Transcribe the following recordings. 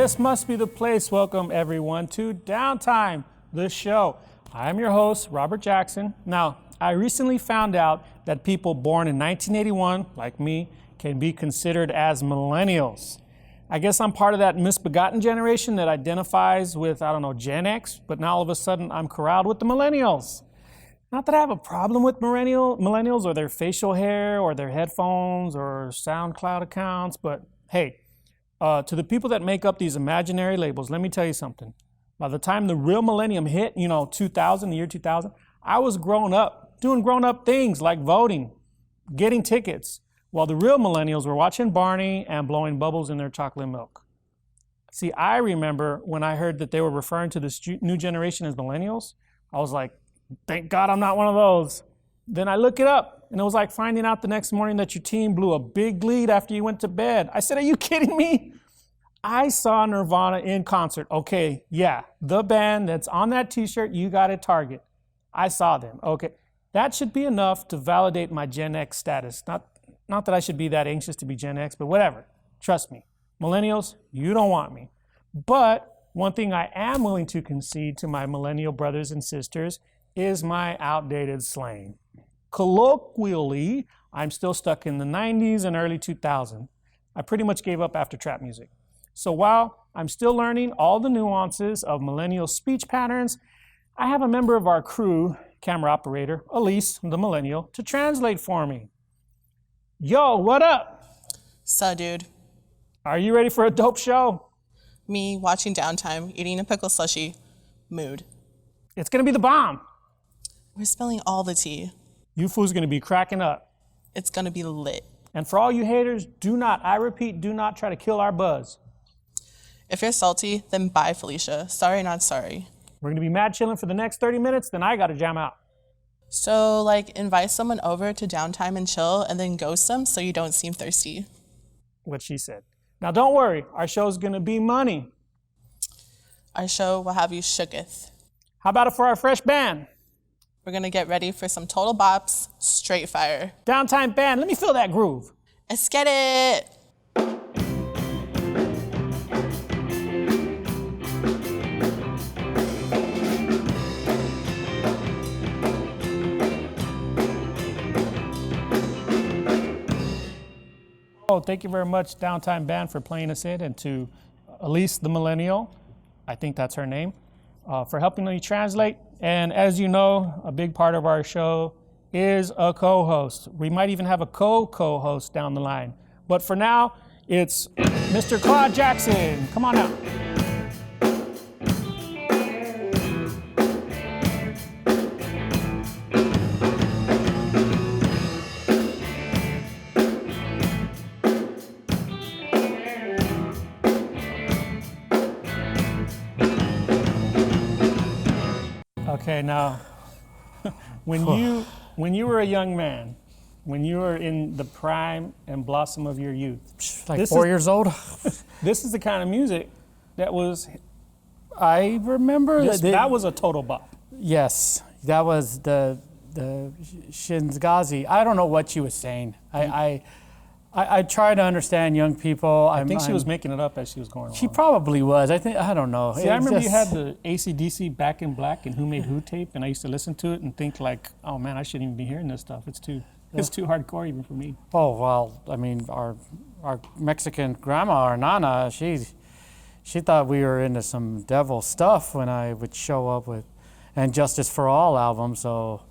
this must be the place. Welcome everyone to Downtime, the show. I'm your host, Robert Jackson. Now, I recently found out that people born in 1981, like me, can be considered as millennials. I guess I'm part of that misbegotten generation that identifies with, Gen X, but now all of a sudden I'm corralled with the millennials. Not that I have a problem with millennials or their facial hair or their headphones or SoundCloud accounts, but hey, to the people that make up these imaginary labels, let me tell you something. By the time the real millennium hit, the year 2000, I was grown up, doing grown-up things like voting, getting tickets, while the real millennials were watching Barney and blowing bubbles in their chocolate milk. See, I remember when I heard that they were referring to this new generation as millennials, I was like, thank God I'm not one of those. Then I look it up, and it was like finding out the next morning that your team blew a big lead after you went to bed. I said, are you kidding me? I saw Nirvana in concert. Okay, yeah, the band that's on that t-shirt you got at Target. I saw them, okay. That should be enough to validate my Gen X status. Not that I should be that anxious to be Gen X, but whatever. Trust me, millennials, you don't want me. But one thing I am willing to concede to my millennial brothers and sisters is my outdated slang. Colloquially, I'm still stuck in the 90s and early 2000s. I pretty much gave up after trap music. So while I'm still learning all the nuances of millennial speech patterns, I have a member of our crew, camera operator, Elise, the millennial, to translate for me. Yo, what up? So, dude. Are you ready for a dope show? Me watching Downtime, eating a pickle slushie. Mood. It's gonna be the bomb. We're spilling all the tea. You fools gonna be cracking up. It's gonna be lit. And for all you haters, do not try to kill our buzz. If you're salty, then bye, Felicia. Sorry, not sorry. We're gonna be mad chilling for the next 30 minutes, then I gotta jam out. So, invite someone over to Downtime and chill, and then ghost them so you don't seem thirsty. What she said. Now don't worry, our show's gonna be money. Our show will have you shooketh. How about it for our fresh band? We're gonna get ready for some total bops, straight fire. Downtime band, let me feel that groove. Let's get it! Oh, thank you very much, Downtime Band, for playing us in, and to Elise the Millennial, I think that's her name, for helping me translate. And as you know, a big part of our show is a co-host. We might even have a co-host down the line. But for now, it's Mr. Claude Jackson. Come on out. Okay, now, when you were a young man, when you were in the prime and blossom of your youth, like 4 years old, this is the kind of music that was. I remember that was a total bop. Yes, that was the Shingazi. I don't know what she was saying. I try to understand young people. I think she was making it up as she was going along. She probably was. I don't know. See, I remember you had the AC/DC Back in Black and Who Made Who tape, and I used to listen to it and think like, oh man, I shouldn't even be hearing this stuff. It's too hardcore even for me. Oh well, I mean, our Mexican grandma, our nana, she thought we were into some devil stuff when I would show up with and Justice for All album. So,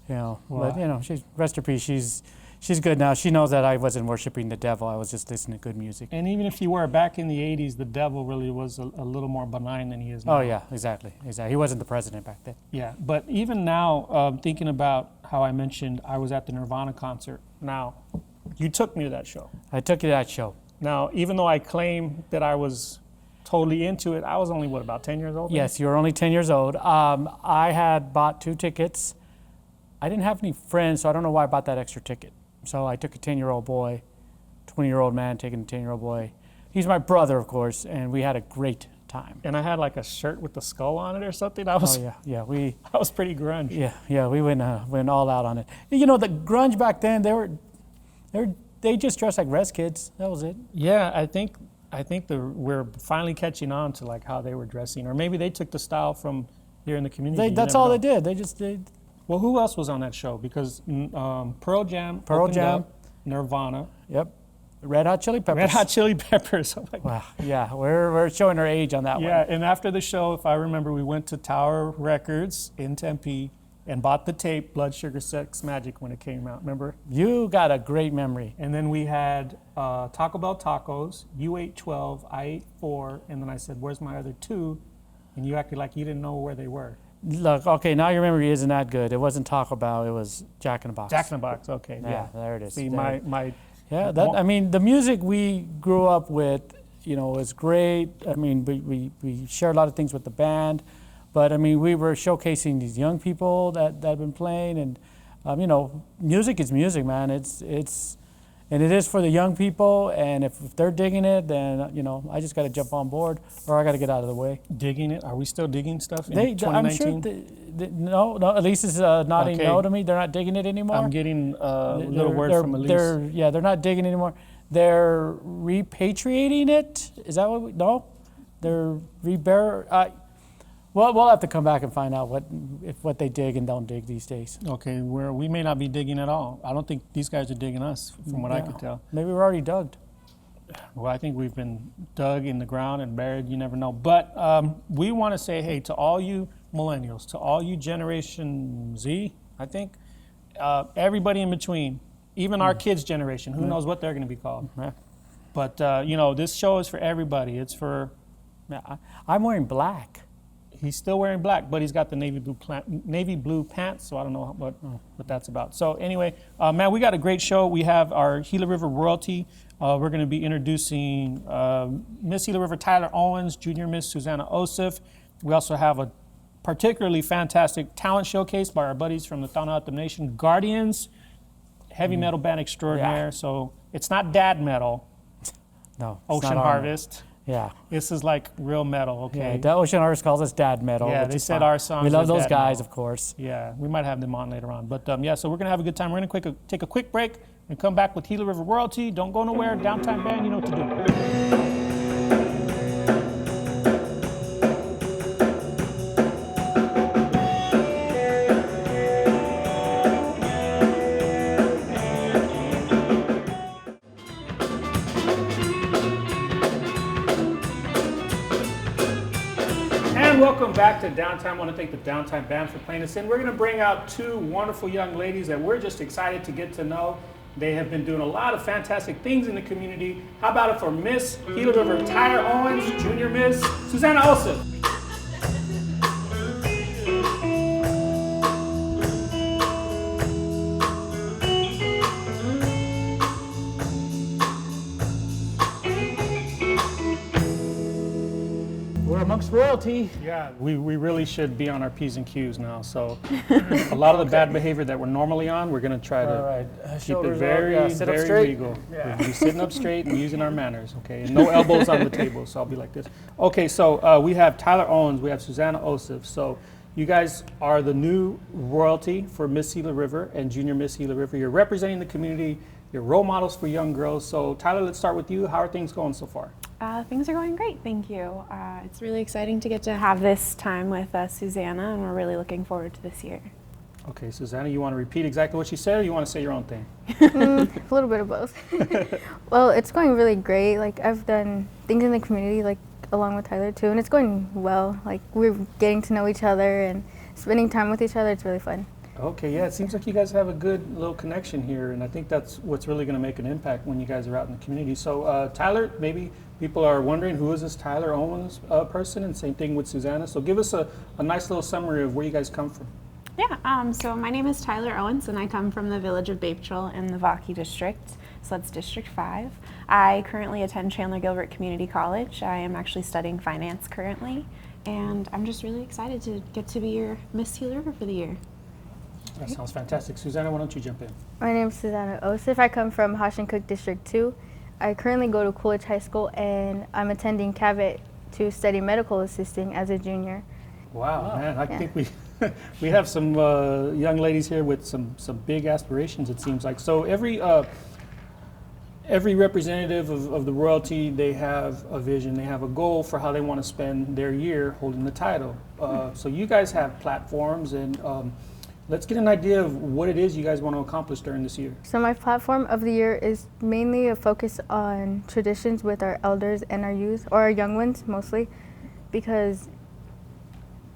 Wow. But she's rest her peace. She's good now. She knows that I wasn't worshiping the devil. I was just listening to good music. And even if you were back in the 80s, the devil really was a little more benign than he is now. Oh, yeah, exactly. He wasn't the president back then. Yeah, but even now, thinking about how I mentioned I was at the Nirvana concert. Now, you took me to that show. I took you to that show. Now, even though I claim that I was totally into it, I was only, about 10 years old? Yes, you were only 10 years old. I had bought 2 tickets. I didn't have any friends, so I don't know why I bought that extra ticket. So I took a 10-year-old boy, 20-year-old man taking a 10-year-old boy. He's my brother, of course, and we had a great time. And I had like a shirt with the skull on it or something. I was I was pretty grunge. Yeah, we went all out on it. The grunge back then, they just dressed like res kids. That was it. Yeah, I think I think we're finally catching on to like how they were dressing, or maybe they took the style from here in the community. That's all they did. They just did. Well, who else was on that show? Because Pearl Jam, Pearl Jam, Nirvana, yep, Red Hot Chili Peppers. Red Hot Chili Peppers. Oh my God. Wow, yeah, we're showing our age on that one. Yeah, and after the show, if I remember, we went to Tower Records in Tempe and bought the tape Blood Sugar Sex Magic when it came out. Remember? You got a great memory. And then we had Taco Bell tacos. You ate 12, I ate 4, and then I said, "Where's my other 2?" And you acted like you didn't know where they were. Look, okay, now your memory isn't that good. It wasn't Taco Bell. It was Jack in the Box. Jack in the Box. Okay. Yeah, there it is. See, There. my Yeah, I mean, the music we grew up with, was great. I mean, we shared a lot of things with the band, but I mean, we were showcasing these young people that have been playing, and music is music, man. And it is for the young people, and if they're digging it, then I just got to jump on board, or I got to get out of the way. digging it. Are we still digging stuff in I'm 2019? sure. No. Elise is nodding no to me. They're not digging it anymore. I'm getting a little word from Elise. They're not digging it anymore. They're repatriating it. Is that what no? They're we'll have to come back and find out what they dig and don't dig these days. Okay, we may not be digging at all. I don't think these guys are digging us, from what I could tell. Maybe we're already dug. Well, I think we've been dug in the ground and buried. You never know. But we want to say, hey, to all you millennials, to all you Generation Z, I think, everybody in between, even our kids' generation, who knows what they're going to be called. Yeah. But, this show is for everybody. It's for... Yeah, I'm wearing black. He's still wearing black, but he's got the navy blue pants, so I don't know what that's about. So anyway, man, we got a great show. We have our Gila River royalty. We're going to be introducing Miss Gila River Tyler Owens, Junior Miss Susanna Osife. We also have a particularly fantastic talent showcase by our buddies from the Tohono O'odham Nation, Guardians, heavy metal band extraordinaire. Yeah. So it's not dad metal, No. Ocean Harvest. Yeah. This is like real metal, okay? Yeah, Ocean Harvest calls us dad metal. Yeah, which they is said fine. our songs We love are those dad guys, metal. of course. Yeah, we might have them on later on. But yeah, so we're going to have a good time. We're going to take a quick break and come back with Gila River Royalty. Don't go nowhere. Downtime Band, you know what to do. And welcome back to Downtime. I want to thank the Downtime Band for playing us in. We're going to bring out 2 wonderful young ladies that we're just excited to get to know. They have been doing a lot of fantastic things in the community. How about it for Miss Gila River Tyler Owens, Junior Miss Susanna Osife. We're amongst royalty. Yeah, we really should be on our P's and Q's now. So a lot of the bad behavior that we're normally on, we're going to try to keep it very, sit up very straight. legal. Yeah. We'll be sitting up straight and using our manners, okay? And no elbows on the table, so I'll be like this. Okay, so we have Tyler Owens, we have Susanna Osife. So you guys are the new royalty for Miss Gila River and Junior Miss Gila River. You're representing the community. You're role models for young girls. So Tyler, let's start with you. How are things going so far? Things are going great, thank you. It's really exciting to get to have this time with Susanna, and we're really looking forward to this year. Okay, Susanna, you want to repeat exactly what she said, or you want to say your own thing? A little bit of both. Well, it's going really great. Like, I've done things in the community, like, along with Tyler, too, and it's going well. Like, we're getting to know each other and spending time with each other. It's really fun. Okay, yeah, it seems like you guys have a good little connection here, and I think that's what's really going to make an impact when you guys are out in the community. So, Tyler, maybe people are wondering, who is this Tyler Owens person, and same thing with Susanna. So give us a nice little summary of where you guys come from. Yeah, so my name is Tyler Owens, and I come from the village of Bapechel in the Vaki district, so that's District 5. I currently attend Chandler Gilbert Community College. I am actually studying finance currently, and I'm just really excited to get to be your Miss Gila River for the year. That sounds fantastic. Susanna, why don't you jump in? My name is Susanna Osife. I come from Cook District 2. I currently go to Coolidge High School, and I'm attending CAVIT to study medical assisting as a junior. Wow, man, I think we have some young ladies here with some big aspirations, it seems like. So every every representative of the royalty, they have a vision, they have a goal for how they want to spend their year holding the title. So you guys have platforms, and let's get an idea of what it is you guys want to accomplish during this year. So my platform of the year is mainly a focus on traditions with our elders and our youth, or our young ones mostly, because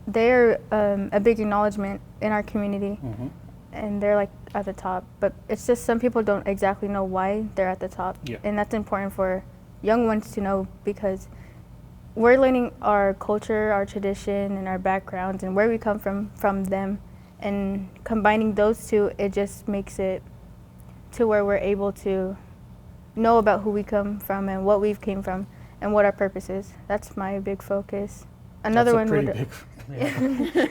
they're a big acknowledgement in our community, and they're like at the top. But it's just some people don't exactly know why they're at the top, and that's important for young ones to know, because we're learning our culture, our tradition, and our backgrounds, and where we come from them, and combining those two, it just makes it to where we're able to know about who we come from and what we've came from and what our purpose is. That's my big focus. Another one would. Big,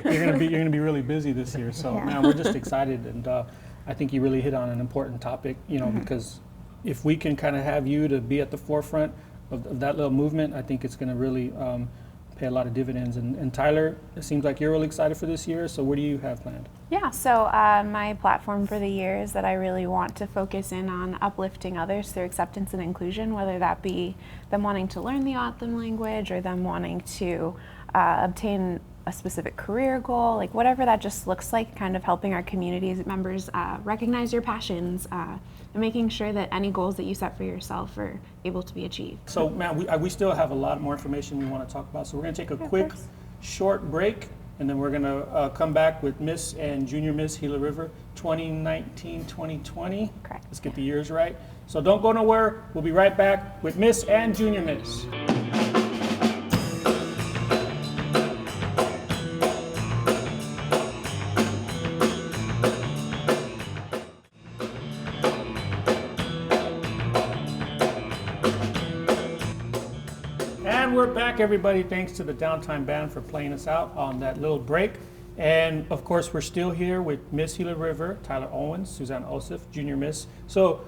you're gonna be really busy this year, so man, we're just excited, and I think you really hit on an important topic, because if we can kind of have you to be at the forefront of that little movement, I think it's going to really pay a lot of dividends. And Tyler, it seems like you're really excited for this year, so what do you have planned? Yeah, so my platform for the year is that I really want to focus in on uplifting others through acceptance and inclusion, whether that be them wanting to learn the O'odham language or them wanting to obtain a specific career goal, like whatever that just looks like, kind of helping our community members recognize your passions and making sure that any goals that you set for yourself are able to be achieved. So, man, we still have a lot more information we want to talk about, so we're going to take a quick, short break, and then we're going to come back with Miss and Junior Miss Gila River 2019-2020. Correct. Let's get the years right. So don't go nowhere. We'll be right back with Miss and Junior Miss. And we're back, everybody. Thanks to the Downtime Band for playing us out on that little break. And of course, we're still here with Miss Gila River, Tyler Owens, Susanna Osife, Junior Miss. So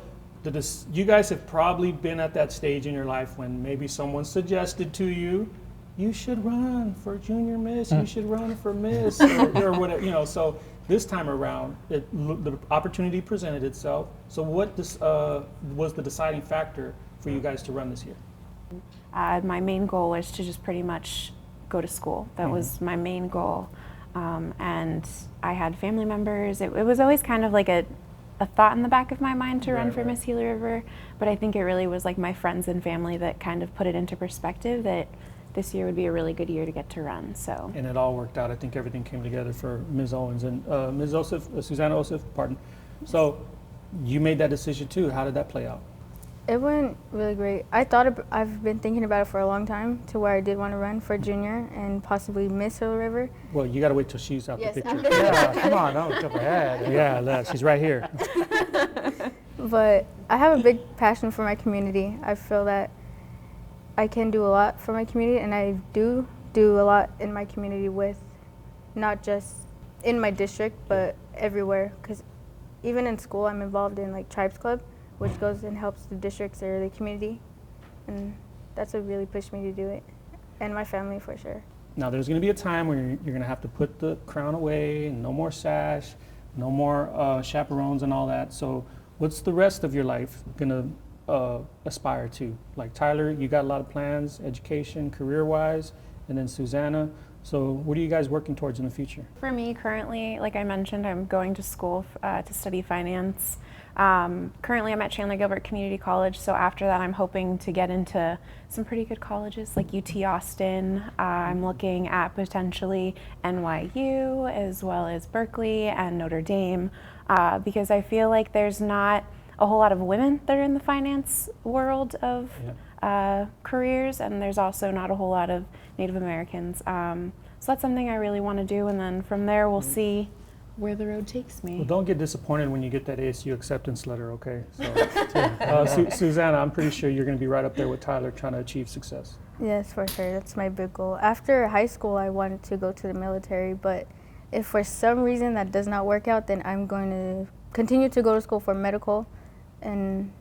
you guys have probably been at that stage in your life when maybe someone suggested to you, you should run for Junior Miss, you should run for Miss, or whatever, so this time around, the opportunity presented itself. So what was the deciding factor for you guys to run this year? My main goal was to just pretty much go to school. That was my main goal. And I had family members. It was always kind of like a thought in the back of my mind to run for Miss Gila River, but I think it really was like my friends and family that kind of put it into perspective that this year would be a really good year to get to run. So. And it all worked out. I think everything came together for Ms. Owens and Ms. Osife, Susanna Osife, pardon. So you made that decision too. How did that play out? It went really great. I've been thinking about it for a long time, to where I did want to run for junior and possibly Miss Gila River. Well, you got to wait till she's out the picture. Yeah, come on, don't jump ahead. Yeah, she's right here. But I have a big passion for my community. I feel that I can do a lot for my community, and I do a lot in my community, with not just in my district, but everywhere. Because even in school, I'm involved in like Tribes Club, which goes and helps the districts or the community, and that's what really pushed me to do it, and my family for sure. Now there's going to be a time where you're going to have to put the crown away, and no more sash, no more chaperones and all that. So what's the rest of your life going to aspire to? Like Tyler, you got a lot of plans, education, career-wise, and then Susanna. So what are you guys working towards in the future? For me, currently, like I mentioned, I'm going to school to study finance. Currently I'm at Chandler Gilbert Community College, so after that I'm hoping to get into some pretty good colleges like UT Austin. I'm looking at potentially NYU as well as Berkeley and Notre Dame, because I feel like there's not a whole lot of women that are in the finance world of careers, and there's also not a whole lot of Native Americans. So that's something I really want to do, and then from there we'll see where the road takes me. Well, don't get disappointed when you get that ASU acceptance letter, okay? So, Susanna, I'm pretty sure you're going to be right up there with Tyler trying to achieve success. Yes, for sure. That's my big goal. After high school, I wanted to go to the military, but if for some reason that does not work out, then I'm going to continue to go to school for medical and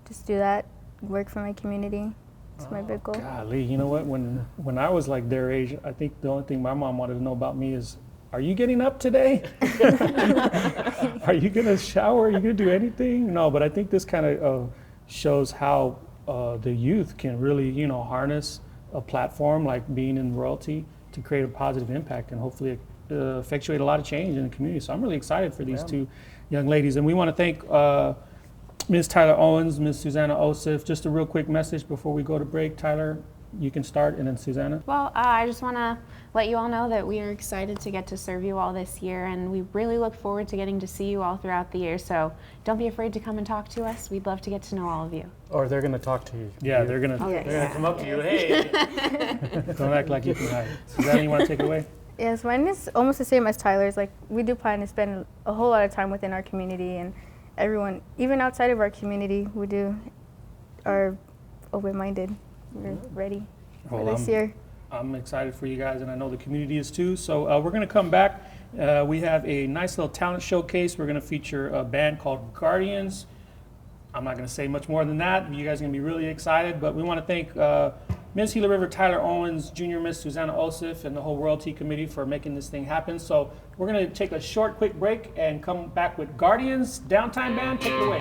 just do that, work for my community. It's my big goal. Golly, you know what? When I was like their age, I think the only thing my mom wanted to know about me is, are you getting up today? Are you going to shower? Are you going to do anything? No, but I think this kind of shows how the youth can really, harness a platform like being in royalty to create a positive impact and hopefully effectuate a lot of change in the community. So I'm really excited for these two young ladies. And we want to thank Ms. Tyler Owens, Ms. Susanna Osife. Just a real quick message before we go to break. Tyler, you can start, and then Susanna. Well, I just want to let you all know that we are excited to get to serve you all this year, and we really look forward to getting to see you all throughout the year. So don't be afraid to come and talk to us. We'd love to get to know all of you. Or they're going to talk to you. Yeah, they're going to They're going to come up to you. Hey. don't act like you can hide. Susanna, you want to take it away? Yes, mine is almost the same as Tyler's. Like, we do plan to spend a whole lot of time within our community, and everyone, even outside of our community, are open-minded. We're ready for this year. I'm excited for you guys, and I know the community is too. So we're going to come back. We have a nice little talent showcase. We're going to feature a band called Guardians. I'm not going to say much more than that. You guys are going to be really excited, but we want to thank Ms. Gila River Tyler Owens, Junior Miss Susanna Osife, and the whole royalty committee for making this thing happen. So we're going to take a short, quick break and come back with Guardians. Downtime band, take it away.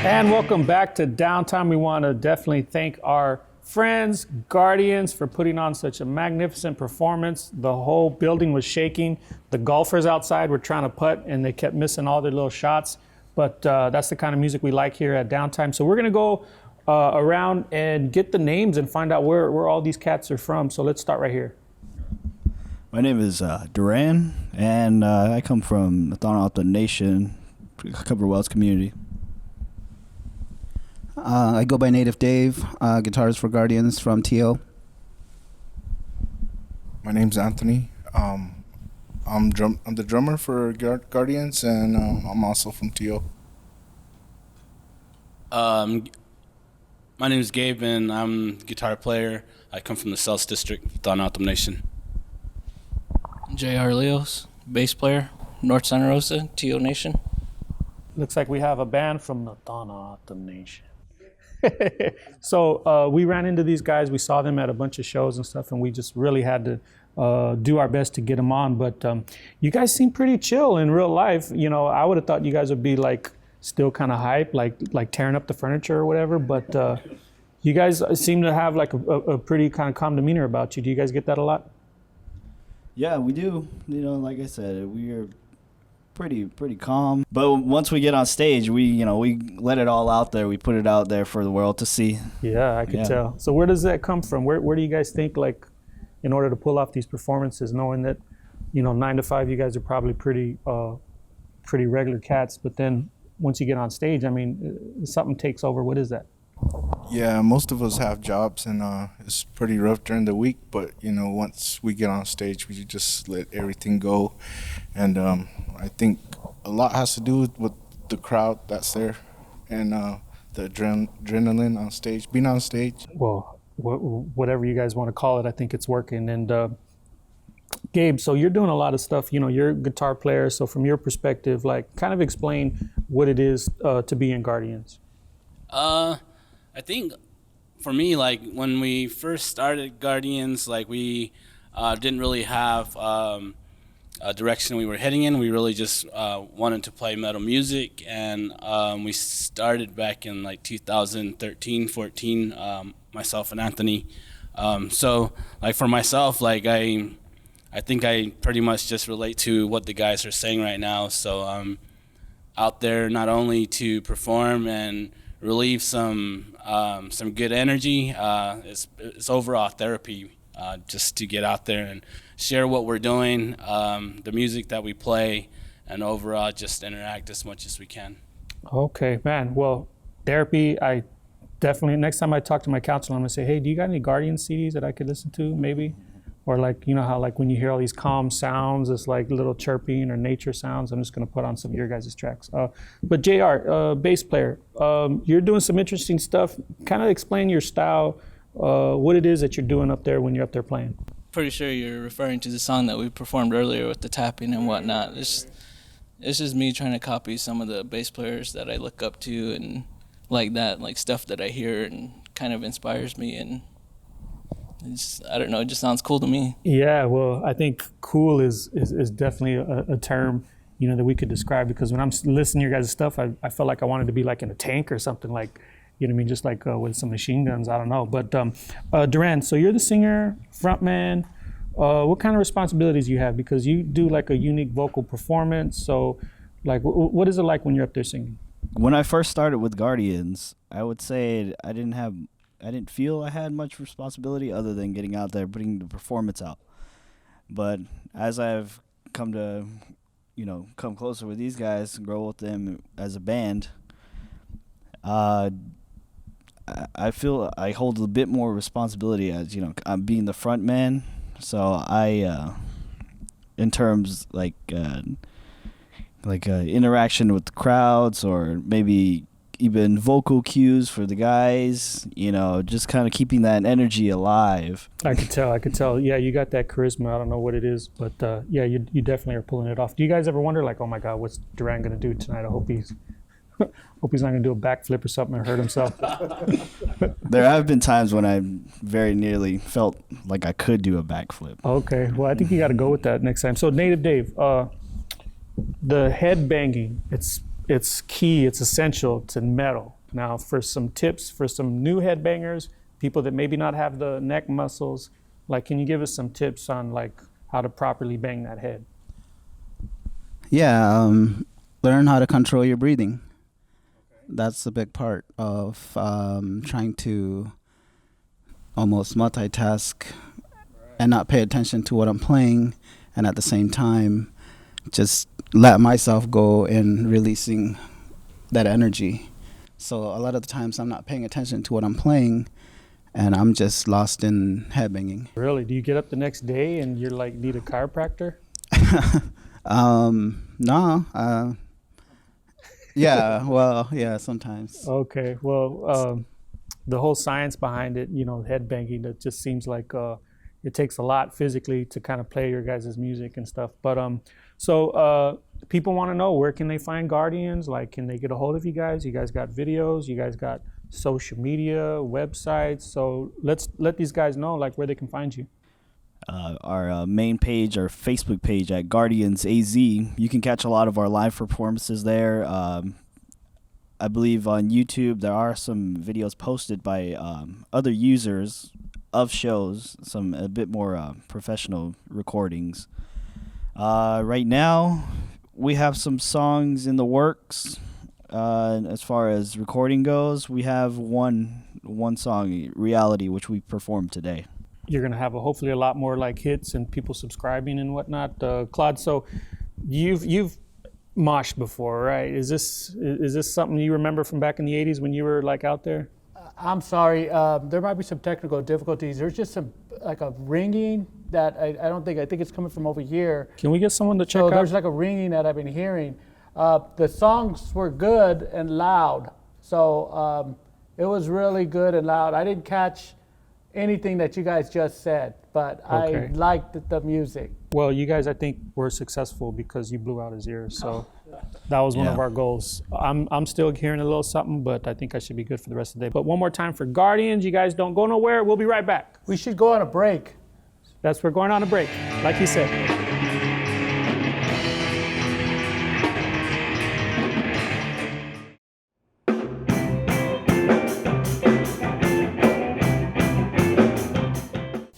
And welcome back to Downtime. We want to definitely thank our friends, Guardians, for putting on such a magnificent performance. The whole building was shaking. The golfers outside were trying to putt and they kept missing all their little shots. But that's the kind of music we like here at Downtime. So we're going to go around and get the names and find out where all these cats are from. So let's start right here. My name is Duran, and I come from the Tohono O'odham Nation, Cover Wells community. I go by Native Dave, guitarist for Guardians from TO. My name's Anthony. I'm the drummer for Guardians, and I'm also from TO. My name is Gabe, and I'm a guitar player. I come from the South District, Tohono O'odham Nation. J.R. Leos, bass player, North Santa Rosa, TO Nation. Looks like we have a band from the Tohono O'odham Nation. So we ran into these guys. We saw them at a bunch of shows and stuff, and we just really had to do our best to get them on. But you guys seem pretty chill in real life. You know, I would have thought you guys would be like still kind of hype, like tearing up the furniture or whatever. But you guys seem to have like a pretty kind of calm demeanor about you. Do you guys get that a lot? Yeah, we do. You know, like I said, we are pretty calm. But once we get on stage, we let it all out there. We put it out there for the world to see. Yeah, I could tell. So where does that come from? Where do you guys think, like, in order to pull off these performances, knowing that, 9 to 5, you guys are probably pretty regular cats, but then once you get on stage, I mean, something takes over. What is that? Yeah, most of us have jobs, and it's pretty rough during the week. But once we get on stage, we just let everything go, and I think a lot has to do with the crowd that's there, and the adrenaline on stage, being on stage. Well, whatever you guys want to call it, I think it's working. And Gabe, so you're doing a lot of stuff. You're a guitar player. So from your perspective, like, kind of explain what it is to be in Guardians. I think for me, like when we first started Guardians, like we didn't really have a direction we were heading in. We really just wanted to play metal music, and we started back in like 2013, 14, myself and Anthony. So like for myself, like I think I pretty much just relate to what the guys are saying right now. So I'm out there not only to perform and relieve some good energy. It's overall therapy, just to get out there and share what we're doing, the music that we play, and overall just interact as much as we can. Okay, man. Well, therapy, I definitely, next time I talk to my counselor, I'm gonna say, hey, do you got any Guardian CDs that I could listen to, maybe? Or like, how like when you hear all these calm sounds, it's like little chirping or nature sounds. I'm just gonna put on some of your guys' tracks. But JR, bass player, you're doing some interesting stuff. Kind of explain your style, what it is that you're doing up there when you're up there playing. Pretty sure you're referring to the song that we performed earlier with the tapping and whatnot. It's just me trying to copy some of the bass players that I look up to and like that, like stuff that I hear and kind of inspires me, and I don't know, it just sounds cool to me. Yeah, well, I think cool is definitely a term, that we could describe, because when I'm listening to your guys' stuff, I felt like I wanted to be like in a tank or something, like, just like with some machine guns, I don't know. But Duran, so you're the singer, frontman. What kind of responsibilities do you have? Because you do like a unique vocal performance. So like, what is it like when you're up there singing? When I first started with Guardians, I would say I didn't feel I had much responsibility other than getting out there, putting the performance out. But as I've come to, come closer with these guys and grow with them as a band, I feel I hold a bit more responsibility as, I'm being the front man. So I, in terms like interaction with the crowds, or maybe even vocal cues for the guys, just kind of keeping that energy alive. I could tell. Yeah, you got that charisma. I don't know what it is, but yeah, you definitely are pulling it off. Do you guys ever wonder, like, oh my God, what's Duran gonna do tonight? I hope he's not gonna do a backflip or something or hurt himself. There have been times when I very nearly felt like I could do a backflip. Okay, well, I think you got to go with that next time. So Native Dave, the head banging, it's key, it's essential to metal. Now, for some tips for some new headbangers, people that maybe not have the neck muscles, like, can you give us some tips on like how to properly bang that head? Yeah, learn how to control your breathing. That's a big part of trying to almost multitask and not pay attention to what I'm playing, and at the same time just let myself go in releasing that energy. So a lot of the times I'm not paying attention to what I'm playing and I'm just lost in headbanging. Really? Do you get up the next day and you're like, need a chiropractor? No. Yeah, sometimes. Okay. Well, the whole science behind it, headbanging, it just seems like it takes a lot physically to kind of play your guys' music and stuff. But so people want to know, where can they find Guardians? Like, can they get a hold of you guys? You guys got videos? You guys got social media, websites? So let's let these guys know like where they can find you. Our main page, our Facebook page at Guardians AZ. You can catch a lot of our live performances there. I believe on YouTube there are some videos posted by other users of shows, some a bit more professional recordings. Right now, we have some songs in the works. As far as recording goes, we have one song, Reality, which we performed today. You're going to have hopefully a lot more like hits and people subscribing and whatnot. Claude, so you've moshed before, right? Is this something you remember from back in the 80s when you were like out there? I'm sorry, there might be some technical difficulties. There's just some like a ringing that I think it's coming from over here. Can we get someone to check So out? there's like a ringing that I've been hearing. The songs were good and loud, so it was really good and loud. I didn't catch anything that you guys just said, but Okay. I liked the music. Well, you guys, I think, were successful because you blew out his ears. So that was one of our goals. I'm still hearing a little something, but I think I should be good for the rest of the day. But one more time for Guardians, you guys don't go nowhere. We'll be right back. We should go on a break. We're going on a break, like he said.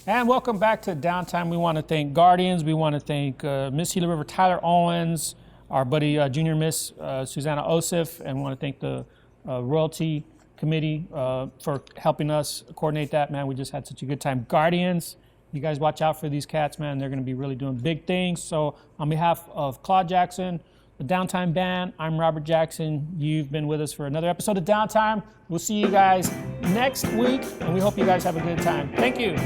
And welcome back to Downtime. We want to thank Guardians. We want to thank Miss Gila River Tyler Owens, our buddy Junior Miss Susanna Osife, and we want to thank the Royalty Committee for helping us coordinate that. Man, we just had such a good time. Guardians, you guys watch out for these cats, man. They're going to be really doing big things. So on behalf of Claude Jackson, the Downtime Band, I'm Robert Jackson. You've been with us for another episode of Downtime. We'll see you guys next week, and we hope you guys have a good time. Thank you.